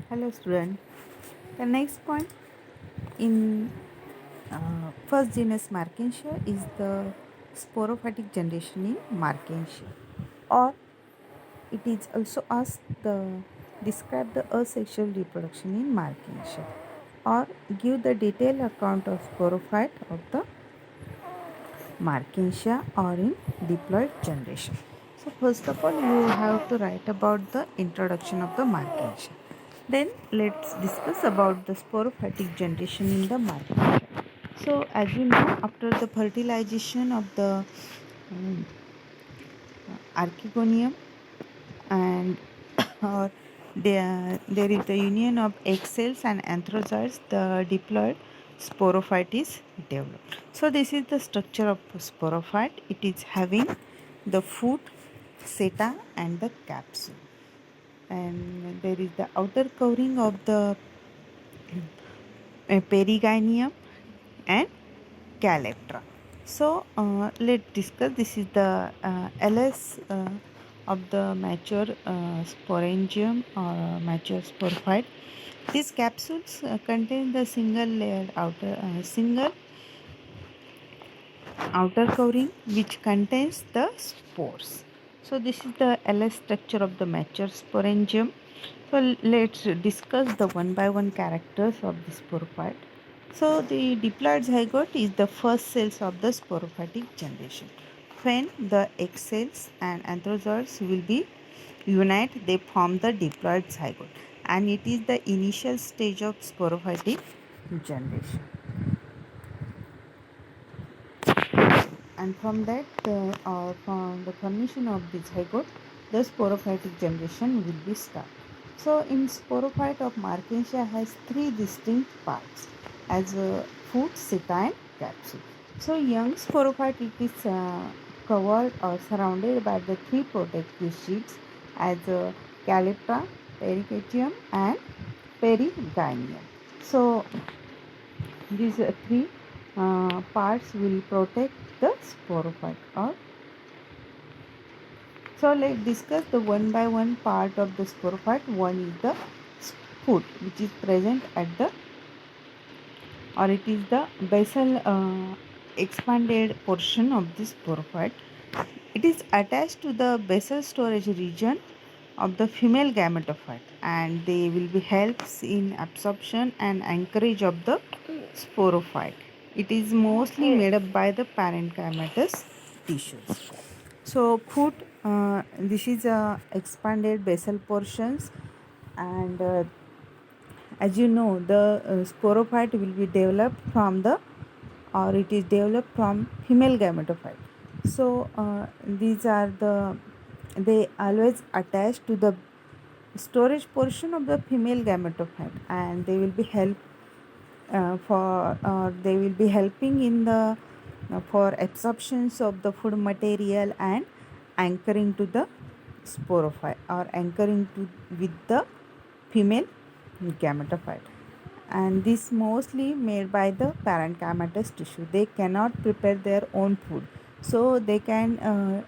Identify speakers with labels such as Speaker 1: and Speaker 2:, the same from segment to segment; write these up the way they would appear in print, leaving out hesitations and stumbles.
Speaker 1: Hello, student. The next point in first genus Markensia is the sporophytic generation in Markensia, or it is also asked the describe the asexual reproduction in Markensia, or give the detailed account of sporophyte of the Markensia or in diploid generation. So first of all, you have to write about the introduction of the Markensia. Then let's discuss about the sporophytic generation in the Markensia. So as you know, after the fertilization of the um, archegonium and or there is the union of egg cells and anthrozoids, the diploid sporophyte is developed. So this is the structure of sporophyte. It is having the foot, seta and the capsule, and there is the outer covering of the perigynium and calyptra. So let's discuss. This is the LS of the mature sporangium or mature sporophyte. These capsules contain the single outer covering which contains the spores. So this is the LS structure of the mature sporangium. So let's discuss the one by one characters of the sporophyte. So the diploid zygote is the first cells of the sporophytic generation. When the egg cells and anthrozoids will be unite, they form the diploid zygote, and it is the initial stage of sporophytic generation. And from that or from the formation of the zygote, the sporophytic generation will be start. So in sporophyte of Markensia has three distinct parts as a foot, seta and capsule. So young sporophyte, it is covered or surrounded by the three protective sheets as a calyptra, pericytium and perigynium. So these three parts will protect the sporophyte. Or so let's discuss the one by one part of the sporophyte. One is the foot, which is present at the, or it is the basal expanded portion of this sporophyte. It is attached to the basal storage region of the female gametophyte, and they will be helps in absorption and anchorage of the sporophyte. It is mostly made up by the parenchymatous tissues. So foot, this is expanded basal portions, and as you know, the sporophyte will be developed from the, or it is developed from female gametophyte. So these are the, they always attach to the storage portion of the female gametophyte, and they will be help for they will be helping in the for absorptions of the food material and anchoring to the sporophyte, or anchoring to with the female gametophyte. And this mostly made by the parenchymatous tissue. They cannot prepare their own food, so they can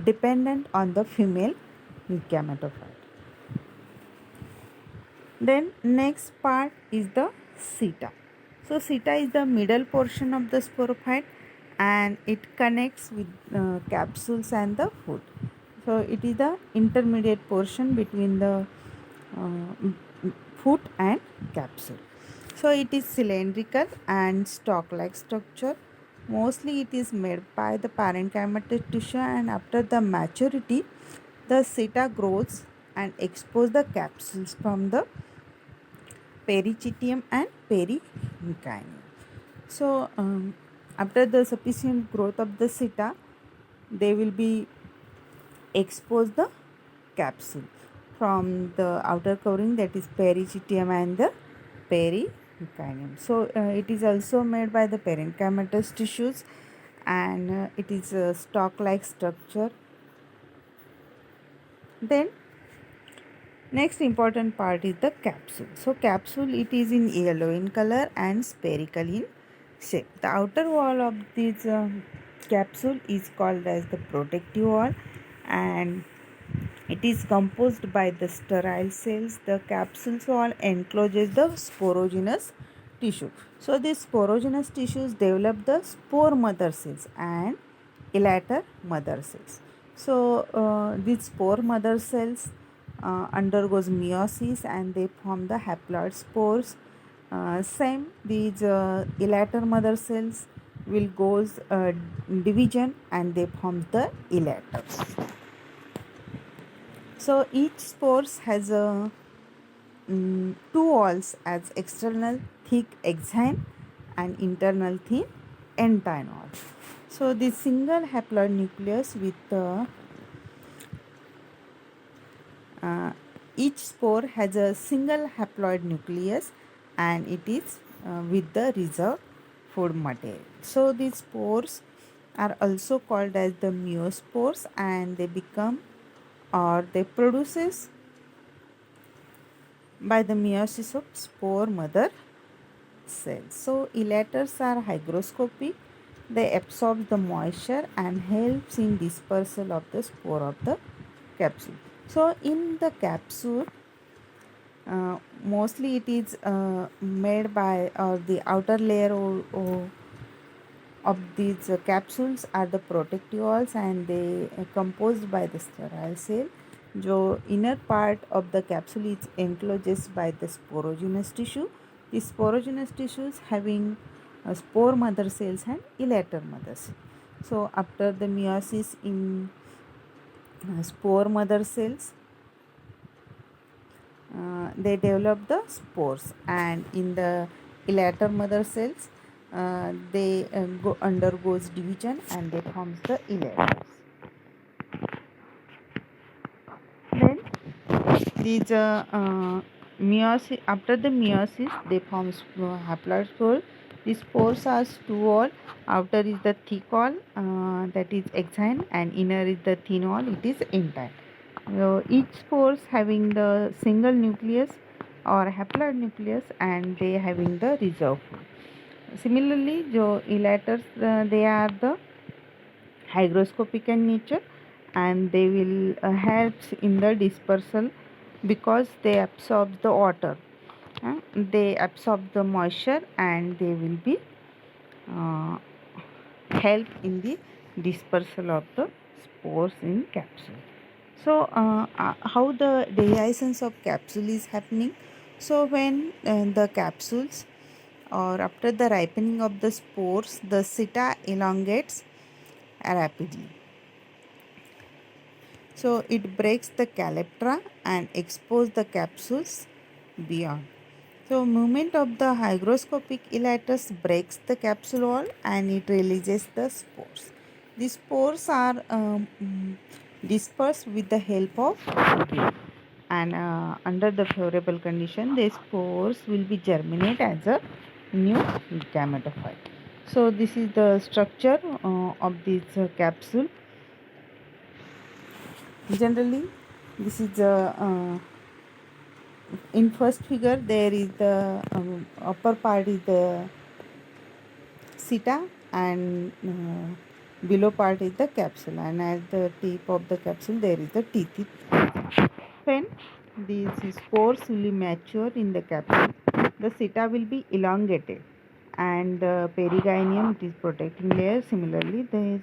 Speaker 1: dependent on the female gametophyte. Then next part is the seta. So seta is the middle portion of the sporophyte, and it connects with capsules and the food. So it is the intermediate portion between the foot and capsule. So it is cylindrical and stalk-like structure. Mostly it is made by the parenchymatous tissue, and after the maturity, the seta grows and expose the capsules from the pericytium and perigynium. So after the sufficient growth of the seta, they will be expose the capsule from the outer covering, that is pericytium and the perigynium. So it is also made by the parenchymatous tissues, and it is a stalk-like structure. Then next important part is the capsule. So capsule, it is in yellow in color and spherical in shape. The outer wall of this capsule is called as the protective wall, and It is composed by the sterile cells. The capsule wall encloses the sporogenous tissue. So these sporogenous tissues develop the spore mother cells and elater mother cells. So these spore mother cells undergoes meiosis and they form the haploid spores. Same these elater mother cells will goes division and they form the elaters. So each spores has a two walls as external thick exine and internal thin entine wall. So the single haploid nucleus with each spore has a single haploid nucleus and it is with the reserved food material. So these spores are also called as the meiospores and they become or they produces by the meiosis of spore mother cells. So elaters are hygroscopic. They absorb the moisture and helps in dispersal of the spore of the capsule. So in the capsule, mostly it is made by the outer layer of these capsules are the protective walls and they are composed by the sterile cell. जो inner part of the capsule is enclosed by the sporogenous tissue. The sporogenous tissues having spore mother cells and elater mother cells. So after the meiosis in spore mother cells, they develop the spores, and in the elater mother cells, they undergoes division and they forms the elaters. Then these meiosis, after the meiosis they form haploid spores. These spores are two wall. Outer is the thick wall, that is exine, and inner is the thin wall, it is entine. Each spores having the single nucleus or haploid nucleus and they having the reserve food. Similarly, जो elaters they are the hygroscopic in nature and they will help in the dispersal because they absorb the water. They absorb the moisture and they will be help in the dispersal of the spores in capsule. So how the dehiscence of capsule is happening? So when the capsules or after the ripening of the spores, the seta elongates rapidly. So it breaks the calyptra and exposes the capsules beyond. So movement of the hygroscopic elaters breaks the capsule wall and it releases the spores. The spores are dispersed with the help of wind, and under the favorable condition the spores will be germinate as a new gametophyte. So this is the structure of this capsule. Generally this is the in first figure there is the upper part is the seta and below part is the capsule, and at the tip of the capsule there is the teeth. When these spores will mature in the capsule, the seta will be elongated and the perigynium, it is protecting layer. Similarly, the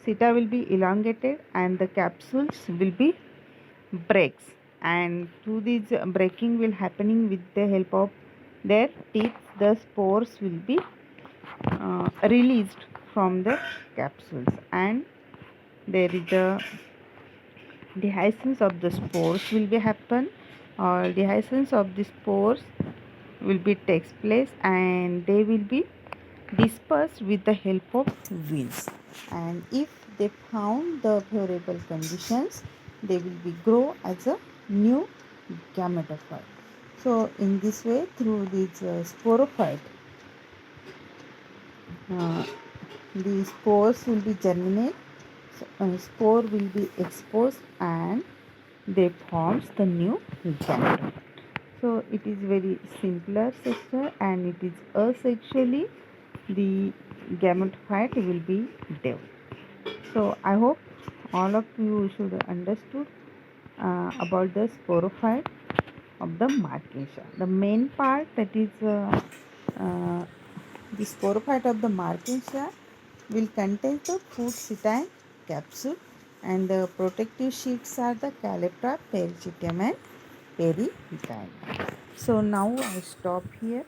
Speaker 1: seta will be elongated and the capsules will be breaks, and through this breaking will happening with the help of their teeth, the spores will be released from the capsules and there is a dehiscence of the spores will be happen, or dehiscence of the spores will be takes place and they will be dispersed with the help of winds, and if they found the favorable conditions they will be grow as a new gametophyte. So in this way, through this sporophyte, the spores will be germinate, spore will be exposed and they forms the new gametophyte. So it is very simpler structure and it is asexually the gametophyte will be developed. So I hope all of you should understood about the sporophyte of the Markensia. The main part, that is uh, the sporophyte of the Markensia, will contain the food cytine capsule, and the protective sheets are the Calyptra, Pericytium and Perihelium. So now I stop here.